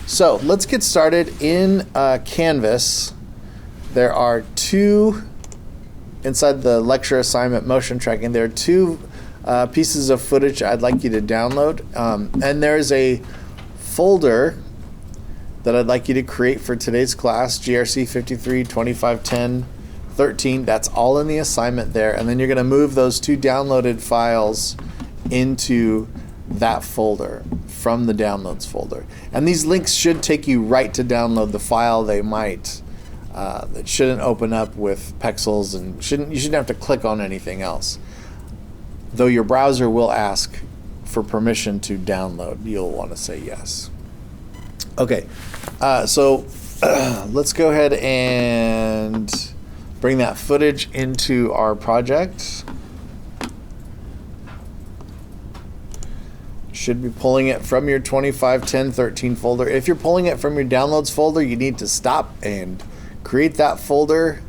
So let's get started. In Canvas, there are two, inside the lecture assignment motion tracking, there are two pieces of footage I'd like you to download. And there's a folder that I'd like you to create for today's class, GRC 53, 2510, 13. That's all in the assignment there. And then you're going to move those two downloaded files into that folder from the downloads folder. And these links should take you right to download the file. They might. It shouldn't open up with pixels, and you shouldn't have to click on anything else. Though your browser will ask for permission to download. You'll want to say yes. Okay, so let's go ahead and bring that footage into our project. Should be pulling it from your 251013 folder. If you're pulling it from your downloads folder, you need to stop and create that folder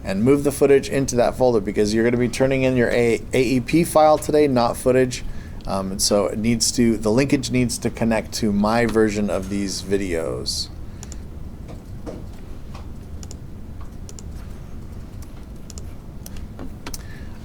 and move the footage into that folder, because you're going to be turning in your AEP file today, not footage. And so it needs to, the linkage needs to connect to my version of these videos.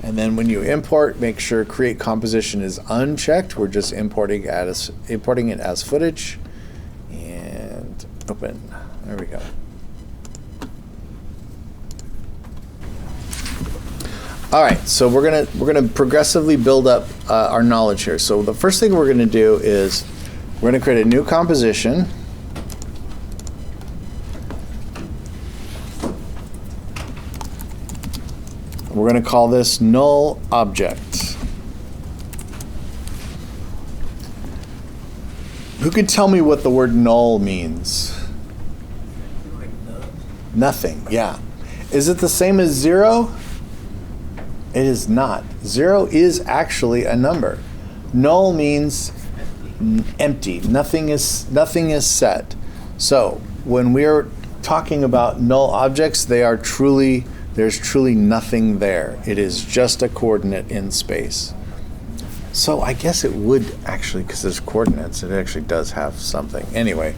And then when you import, make sure create composition is unchecked. We're just importing it as footage. And open. There we go. All right, so we're gonna progressively build up our knowledge here. So the first thing we're gonna do is we're gonna create a new composition. We're gonna call this null object. Who could tell me what the word null means? Nothing, yeah. Is it the same as zero? It is not. Zero is actually a number. Null means empty. Nothing is set. So when we're talking about null objects, there's truly nothing there. It is just a coordinate in space. So I guess it would actually, because there's coordinates, it actually does have something. Anyway,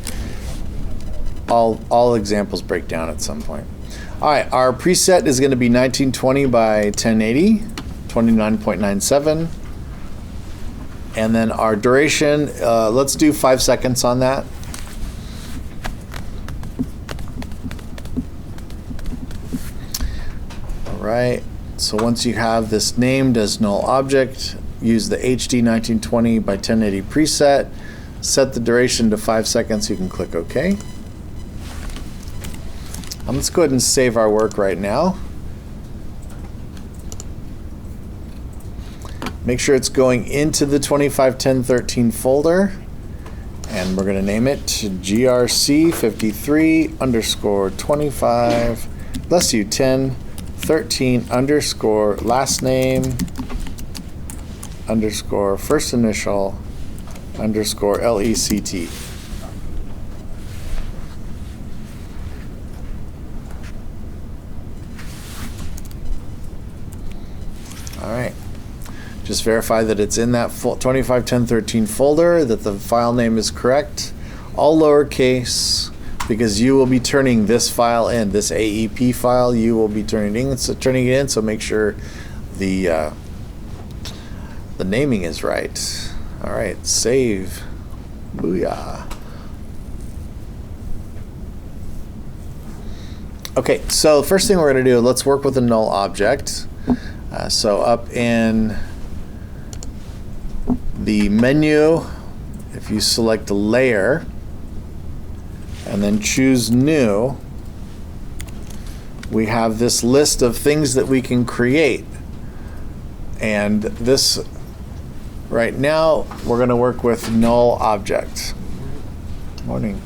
all examples break down at some point. All right, our preset is going to be 1920 by 1080, 29.97. And then our duration, let's do 5 seconds on that. All right, so once you have this named as null object, use the HD 1920 by 1080 preset, set the duration to 5 seconds, you can click OK. Let's go ahead and save our work right now. Make sure it's going into the 251013 folder, and we're going to name it GRC 53 underscore 25 bless you 10 13 underscore last name underscore first initial underscore LECT. All right, just verify that it's in that 251013 folder, that the file name is correct, all lowercase, because you will be turning this file in, this AEP file, you will be turning it in, so make sure the naming is right. All right, save. Booyah. Okay, so first thing we're going to do, let's work with a null object. So up in the menu, if you select a layer and then choose new, we have this list of things that we can create. And this, right now, we're going to work with null object. Morning.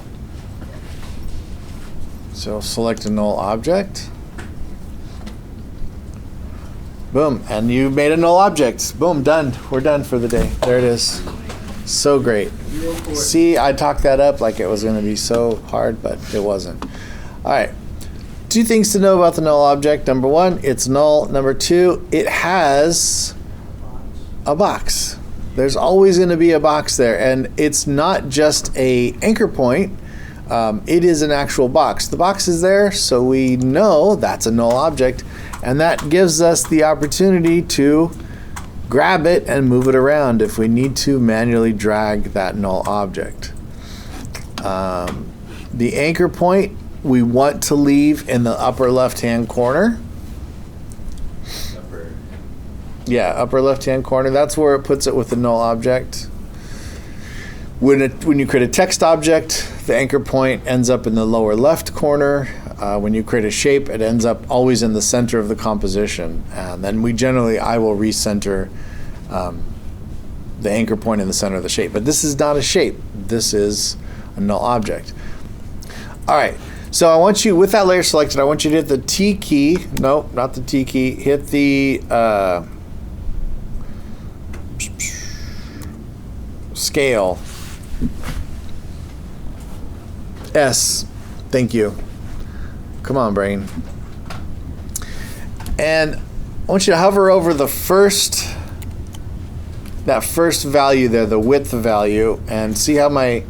So select a null object. Boom, and you made a null object. Boom, done. We're done for the day. There it is. So great. See, I talked that up like it was going to be so hard, but it wasn't. All right. Two things to know about the null object. Number one, it's null. Number two, it has a box. There's always going to be a box there, and it's not just a anchor point. it is an actual box. The box is there, so we know that's a null object, and that gives us the opportunity to grab it and move it around if we need to manually drag that null object. The anchor point we want to leave in the upper left-hand corner. Upper left-hand corner. That's where it puts it with the null object. When you create a text object, the anchor point ends up in the lower left corner. When you create a shape, it ends up always in the center of the composition. And then I will recenter the anchor point in the center of the shape. But this is not a shape. This is a null object. All right. So I want you, with that layer selected, I want you to hit the T key. No, not the T key. Hit the scale. S. Thank you. Come on, brain. And I want you to hover over that first value there, the width value, and see how my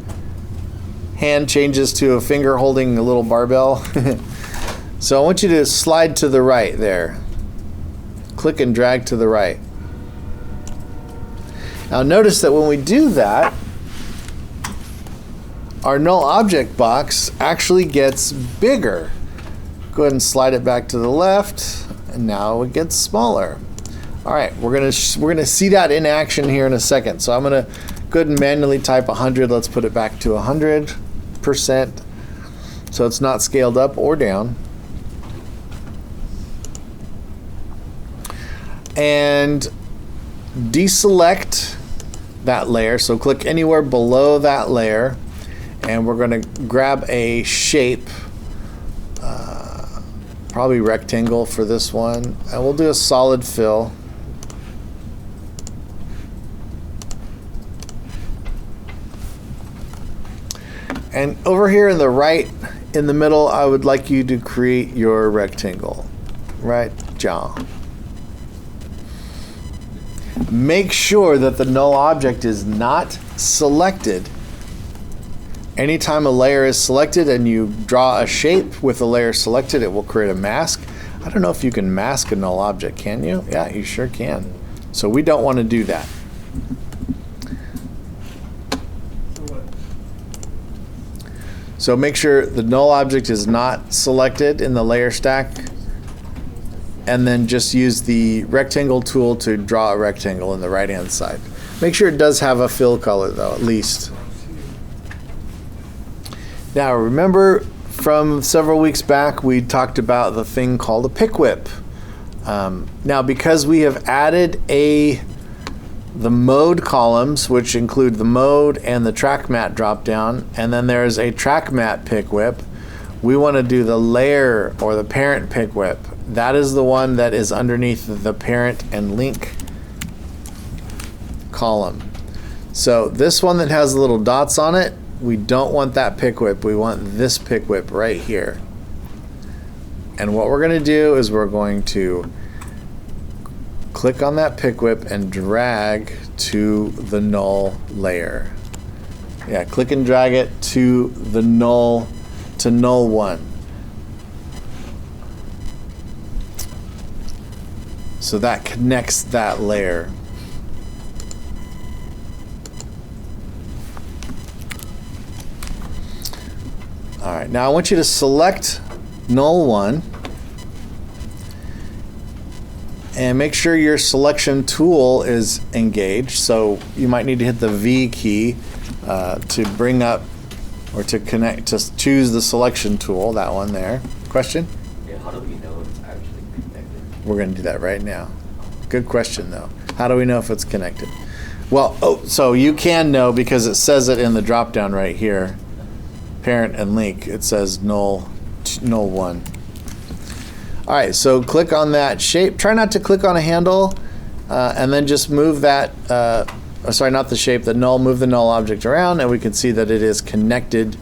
hand changes to a finger holding a little barbell. So I want you to slide to the right there. Click and drag to the right. Now notice that when we do that, our null object box actually gets bigger. Go ahead and slide it back to the left, and now it gets smaller. All right, we're gonna see that in action here in a second. So I'm gonna go ahead and manually type 100. Let's put it back to 100%, so it's not scaled up or down. And deselect that layer. So click anywhere below that layer. And we're going to grab a shape, probably rectangle for this one, and we'll do a solid fill. And over here in the right, in the middle, I would like you to create your rectangle. Right, John. Make sure that the null object is not selected. Anytime a layer is selected and you draw a shape with a layer selected, it will create a mask. I don't know if you can mask a null object, can you? Yeah, you sure can. So we don't want to do that. So make sure the null object is not selected in the layer stack, and then just use the rectangle tool to draw a rectangle in the right-hand side. Make sure it does have a fill color though, at least. Now remember, from several weeks back, we talked about the thing called a pick whip. Now because we have added the mode columns, which include the mode and the track mat dropdown, and then there's a track mat pick whip, we want to do the layer or the parent pick whip. That is the one that is underneath the parent and link column. So this one that has the little dots on it, we don't want that pick whip. We want this pick whip right here. And what we're going to do is we're going to click on that pick whip and drag to the null layer. Yeah, click and drag it to the null, to null one. So that connects that layer. All right, now I want you to select null one and make sure your selection tool is engaged. So you might need to hit the V key to bring up or to connect, to choose the selection tool, that one there. Question? Yeah, how do we know it's actually connected? We're going to do that right now. Good question though. How do we know if it's connected? Well, so you can know because it says it in the drop down right here. Parent and link, it says null one. All right, so click on that shape. Try not to click on a handle, and then just move that, sorry, not the shape, the null, move the null object around, and we can see that it is connected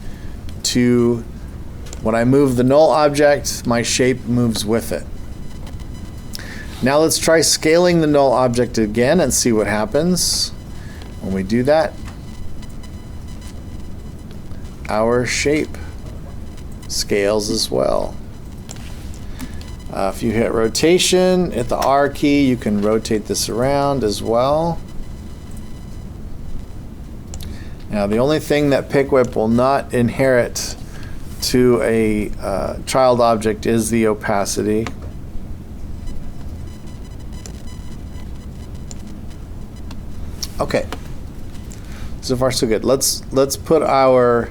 to, when I move the null object, my shape moves with it. Now let's try scaling the null object again and see what happens when we do that. our shape scales as well. If you hit rotation, hit the R key, you can rotate this around as well. Now the only thing that PickWhip will not inherit to a child object is the opacity. Okay, so far so good. Let's put our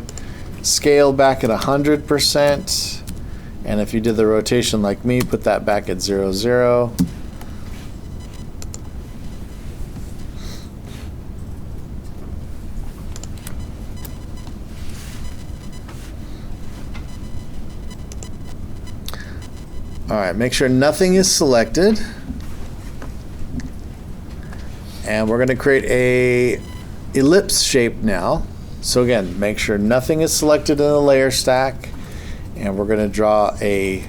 scale back at 100%, and if you did the rotation like me, put that back at 0, 0. All right, make sure nothing is selected. And we're going to create a ellipse shape now. So again, make sure nothing is selected in the layer stack. And we're going to draw a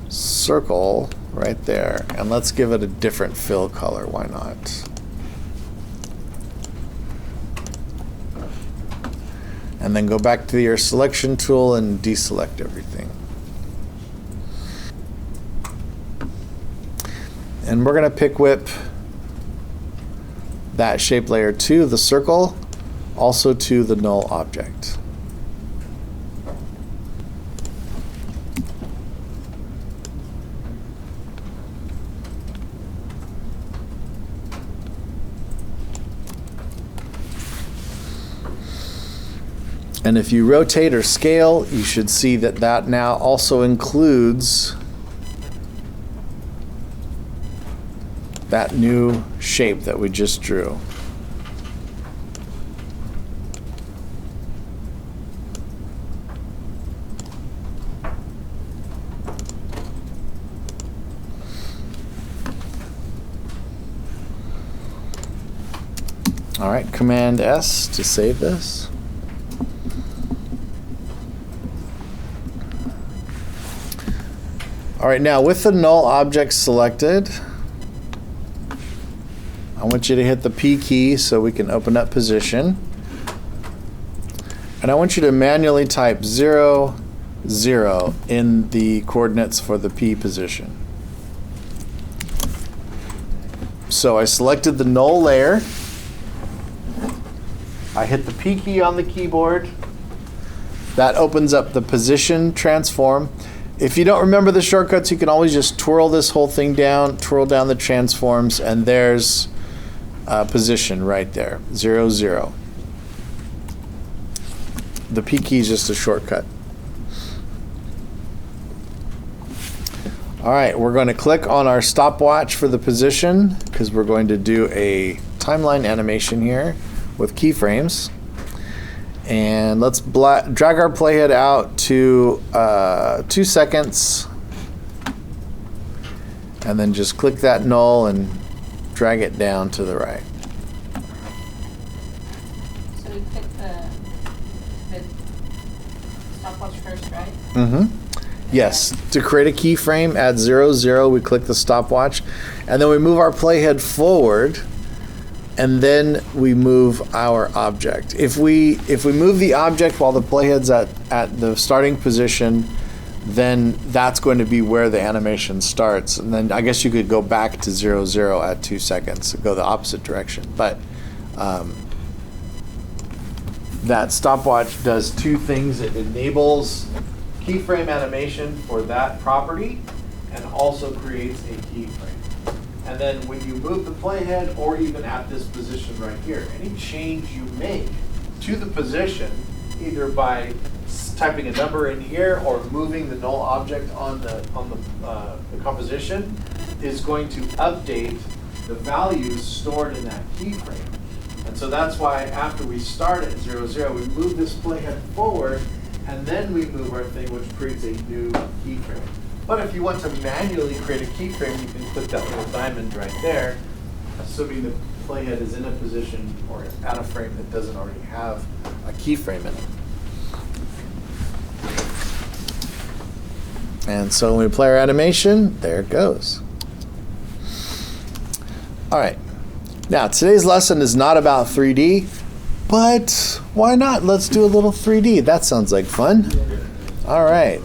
circle right there. And let's give it a different fill color. Why not? And then go back to your selection tool and deselect everything. And we're going to PickWhip that shape layer to the circle, also to the null object. And if you rotate or scale, you should see that that now also includes that new shape that we just drew. All right, Command S to save this. All right, now with the null object selected, I want you to hit the P key so we can open up position. And I want you to manually type 0, 0 in the coordinates for the P position. So I selected the null layer. I hit the P key on the keyboard. That opens up the position transform. If you don't remember the shortcuts, you can always just twirl this whole thing down, twirl down the transforms, and there's position right there, 0, 0. The P key is just a shortcut. All right, we're going to click on our stopwatch for the position because we're going to do a timeline animation here with keyframes. And let's drag our playhead out to 2 seconds. And then just click that null and drag it down to the right. So we click the stopwatch first, right? Mm-hmm. Yes. To create a keyframe, at 0, 0, we click the stopwatch. And then we move our playhead forward. And then we move our object. If we move the object while the playhead's at the starting position, then that's going to be where the animation starts. And then I guess you could go back to 0, 0 at 2 seconds, go the opposite direction. But that stopwatch does two things. It enables keyframe animation for that property and also creates a keyframe. And then when you move the playhead, or even at this position right here, any change you make to the position, either by typing a number in here or moving the null object on the composition, is going to update the values stored in that keyframe. And so that's why after we start at 0, 0, we move this playhead forward, and then we move our thing, which creates a new keyframe. But if you want to manually create a keyframe, you can click that little diamond right there, assuming the playhead is in a position or at a frame that doesn't already have a keyframe in it. And so when we play our animation, there it goes. All right. Now, today's lesson is not about 3D. but why not? Let's do a little 3D. That sounds like fun. All right.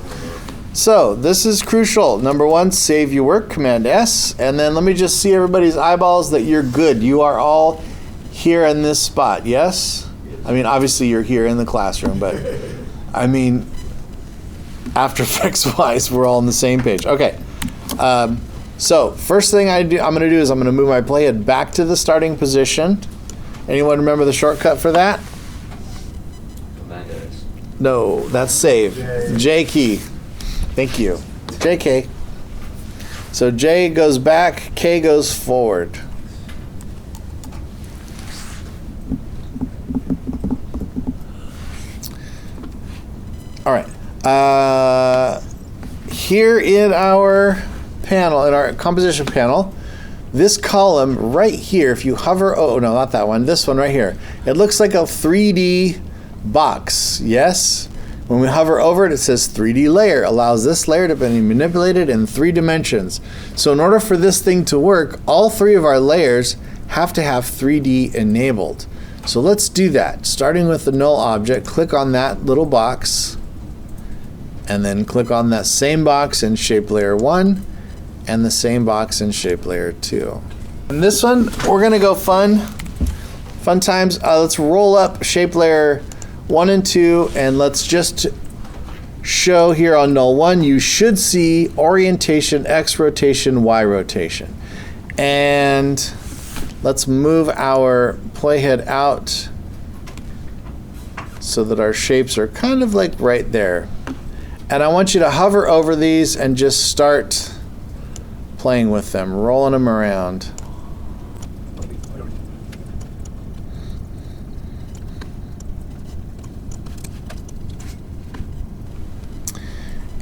So this is crucial. Number one, save your work, Command S. And then let me just see everybody's eyeballs that you're good. You are all here in this spot, yes? I mean, obviously you're here in the classroom, but I mean, After Effects wise, we're all on the same page. Okay. So first thing I'm going to do is I'm going to move my playhead back to the starting position. Anyone remember the shortcut for that? Command S. No, that's save. J key. Thank you. JK. So J goes back, K goes forward. All right. Here in our panel, in our composition panel, this column right here, if you hover, oh no, not that one, this one right here, it looks like a 3D box, yes? When we hover over it, it says 3D layer, allows this layer to be manipulated in 3 dimensions. So in order for this thing to work, all 3 of our layers have to have 3D enabled. So let's do that. Starting with the null object, click on that little box, and then click on that same box in shape layer 1, and the same box in shape layer 2. And this one, we're gonna go fun times. Let's roll up shape layer 1 and 2, and let's just show here on null 1, you should see orientation, X rotation, Y rotation. And let's move our playhead out so that our shapes are kind of like right there. And I want you to hover over these and just start playing with them, rolling them around.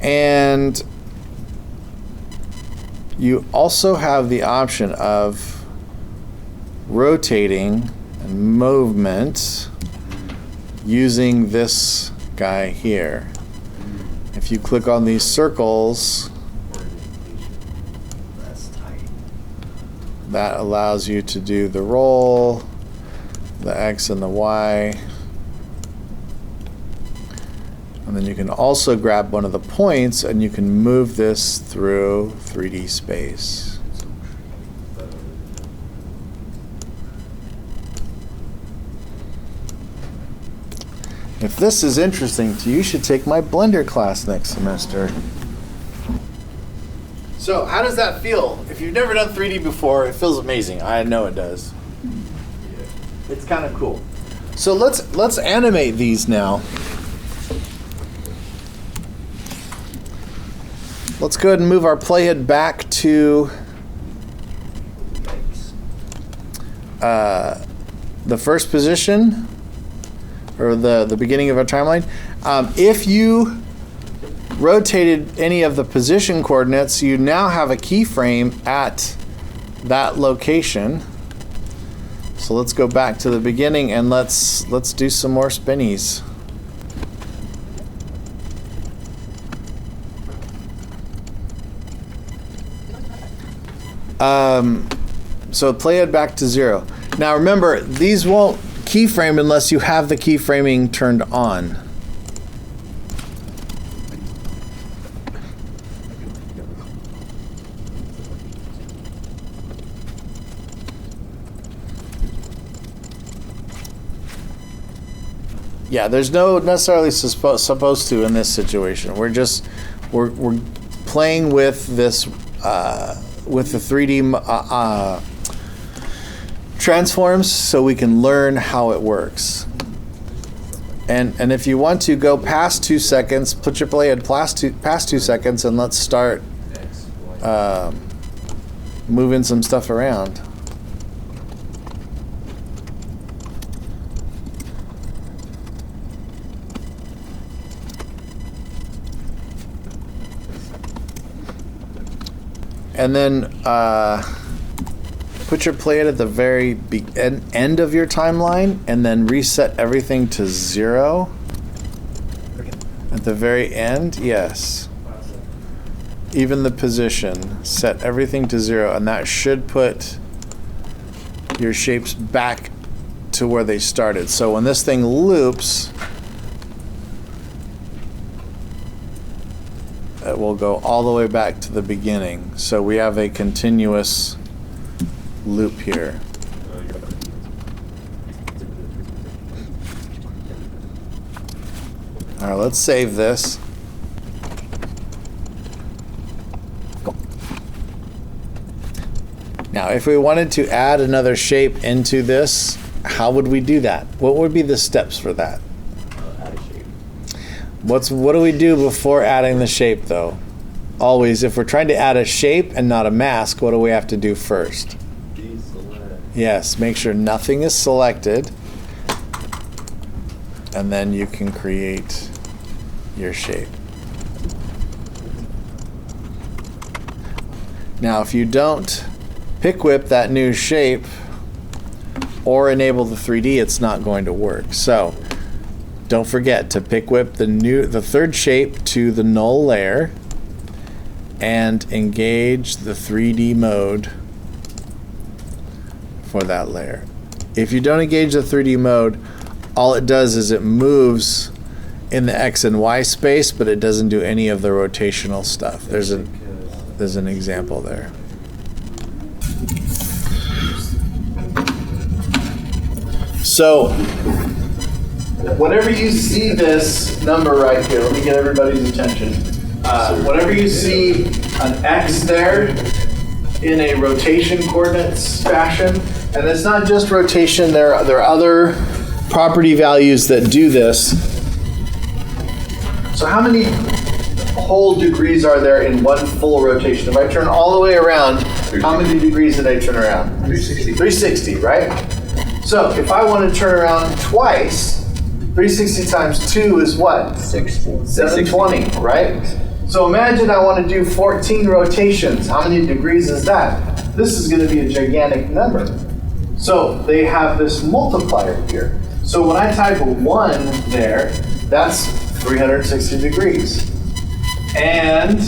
And you also have the option of rotating and movement using this guy here. If you click on these circles, That's tight. that allows you to do the roll, the X and the Y. And then you can also grab one of the points and you can move this through 3D space. If this is interesting to you, you should take my Blender class next semester. So how does that feel? If you've never done 3D before, it feels amazing. I know it does. It's kind of cool. So let's animate these now. Let's go ahead and move our playhead back to the first position, or the beginning of our timeline. If you rotated any of the position coordinates, you now have a keyframe at that location. So let's go back to the beginning and let's do some more spinnies. So playhead back to 0. Now remember, these won't keyframe unless you have the keyframing turned on. Yeah, there's no necessarily supposed to in this situation. We're playing with this with the 3D transforms so we can learn how it works. And if you want to go past 2 seconds, put your playhead past 2 seconds, and let's start moving some stuff around. And then put your playhead at the very end of your timeline, and then reset everything to 0. At the very end, yes. Even the position, set everything to 0, and that should put your shapes back to to where they started. So when this thing loops, it will go all the way back to the beginning. So we have a continuous loop here. All right, let's save this. Now, if we wanted to add another shape into this, how would we do that? What would be the steps for that? Add a shape. What do we do before adding the shape, though? Always, if we're trying to add a shape and not a mask, what do we have to do first? Deselect. Yes, make sure nothing is selected, and then you can create your shape. Now, if you don't pick whip that new shape or enable the 3D, it's not going to work. So don't forget to pick whip the third shape to the null layer and engage the 3D mode for that layer. If you don't engage the 3D mode, all it does is it moves in the X and Y space, but it doesn't do any of the rotational stuff. There's an example there. So, whenever you see this number right here, let me get everybody's attention. Whenever you see an X there in a rotation coordinates fashion, and it's not just rotation, there are other property values that do this. So how many whole degrees are there in one full rotation? If I turn all the way around, how many degrees did I turn around? 360. 360, right? So if I want to turn around twice, 360 times 2 is what? 720, right? So imagine I want to do 14 rotations. How many degrees is that? This is going to be a gigantic number. So they have this multiplier here. So when I type 1 there, that's 360 degrees. And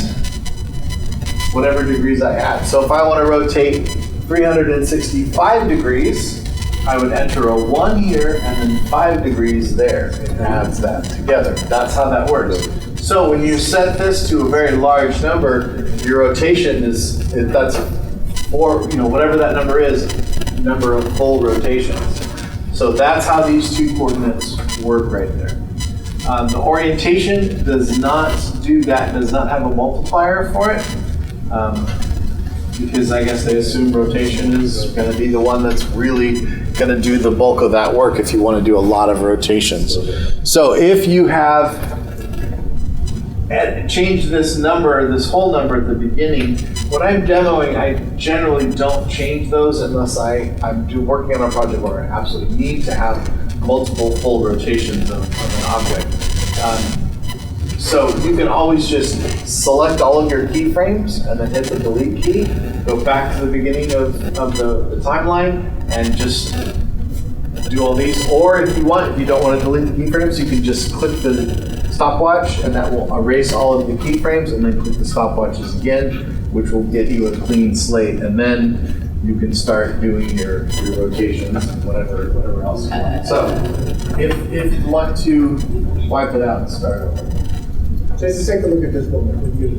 whatever degrees I add. So if I want to rotate 365 degrees, I would enter a 1 here and then 5 degrees there. It adds that together. That's how that works. So when you set this to a very large number, your rotation that's 4, whatever that number is, number of full rotations. So that's how these two coordinates work right there. The orientation does not do that, does not have a multiplier for it. Because I guess they assume rotation is going to be the one that's really going to do the bulk of that work if you want to do a lot of rotations. So if you have changed this number, this whole number at the beginning, when I'm demoing, I generally don't change those unless I'm working on a project where I absolutely need to have multiple full rotations of an object. So you can always just select all of your keyframes and then hit the delete key, go back to the beginning of the timeline and just do all these. Or if you don't want to delete the keyframes, you can just click the stopwatch and that will erase all of the keyframes and then click the stopwatches again, which will get you a clean slate. And then you can start doing your rotations and whatever else you want. So if you want to wipe it out and start over. Just take a look at this book.